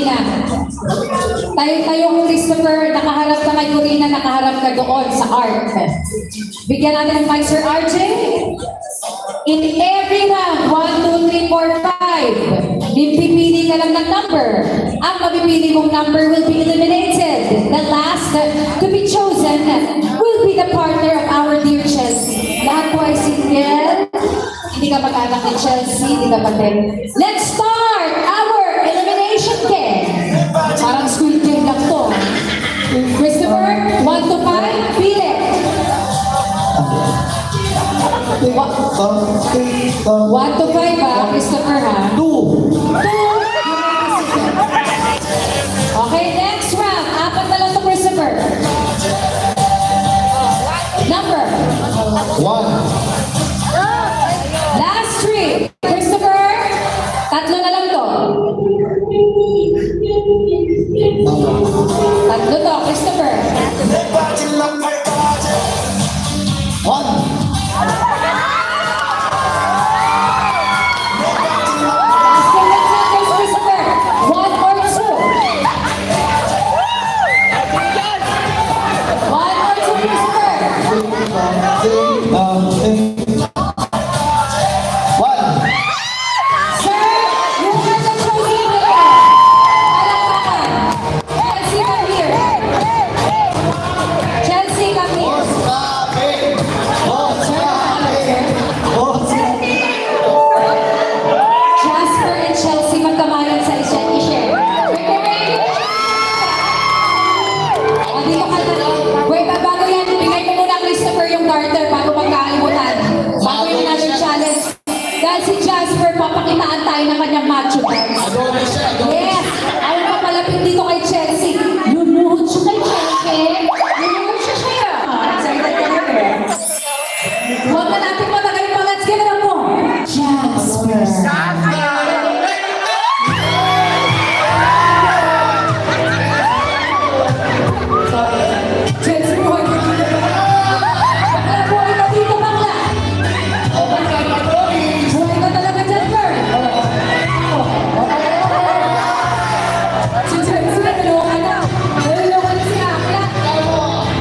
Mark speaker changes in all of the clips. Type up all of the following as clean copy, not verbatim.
Speaker 1: Corina. Tayo Christopher, nakaharap ka kay Corina, nakaharap ka doon sa art. Bigyan natin ng mic, Sir RJ. In every round, 1, 2, 3, 4, 5, pipili ka lang ng number. Ang mapipili mong number will be eliminated. The last to be chosen will be the partner of our dear Chelsea. Lahat po ay single. Hindi ka mag-anak ni Chelsea, hindi ka patay. Let's start our elimination game. Parang school game lang to. Christopher, 1 to 5, pili. 1 to 5 ha, Christopher ha? 2. Okay, next round. 4 na lang to Christopher. Number
Speaker 2: 1.
Speaker 1: Last 3. Christopher, 3 na lang to. 3 to, Christopher.
Speaker 2: 1.
Speaker 1: Papakitaan tayo ng kanyang macho dance. Yes! Ayaw pa palapit dito kay Chelsea. Lumuhod siya kay Chelsea. Lumuhod siya siya. Excited ka na rin. Huwag na natin matagal pa. Let's get it up mo. Jasper. Chelsea, buhay ka dito. Bakla, buhay ka dito, bakla. Buhay ka talaga, Jasper. Si Chelsea, nalungan na. Nalungan na si Akla.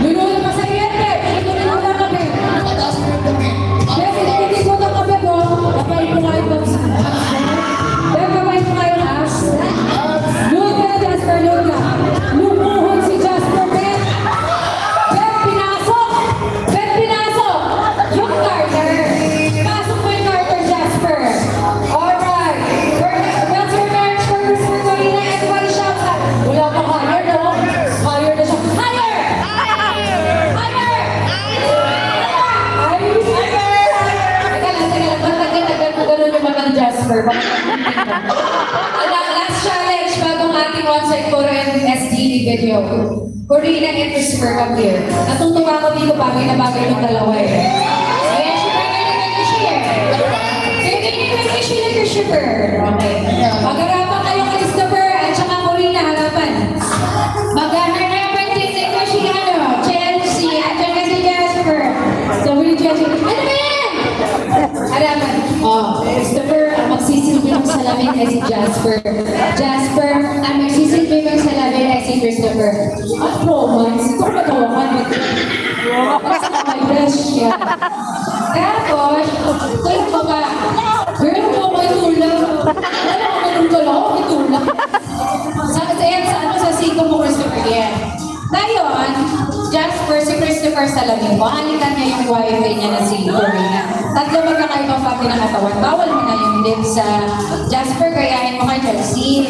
Speaker 1: Nalungan pa sa iyete. Nalungan na kami. Chelsea, nakitig mo ng kami mo. Kapay mo kayo ba? Kapay mo kayo ng as. Load ka na, Jasper. Load ka. Lumuhod si Jasper, Ben. Ben, pinasok. Ben, pinasok. Yung Carter. Pasok mo yung Carter, Jasper. Alright. That's your marriage for Christmas, Corina. Everybody shouts out. Wala pang higher, no? Higher na siya. Higher! Higher! Teka lang. Ba't ganun yung mga Jasper? Last challenge bagong ating on-site Coro and STD video. Corina and Christopher, come here. Natutuwa ko dito bagay na bagay yung dalawa eh. Ayan, siya bagay na bagay siya eh. Kaya ganyan bagay siya ng Christopher. Okay. Mag-harapan kayo Christopher at saka Corina harapan. Mag-harapan din ko si Chelsea at saka si Jasper. So, we Chelsea. Ano ba yan? Harapan. Oh, Christopher, ang magsisilbi ng salamin ay si Jasper. Jasper, ang magsisilbi ng salamin ay si Christopher. At romance, ito ba tawakan? Basta my best siya. Tapos, tulog ko ka. Girl, mo ako itulak. Wala ako itulak. Itulak. Sa siko mo, Christopher, yan. Ngayon, Jasper, si Christopher salamin mo. Halikan niya yung wifi niya na si Corina. Tatlo magkakaibang family ng katawan. Bawal mo na yung lips sa Jasper, gayahin mo kay Chelsea.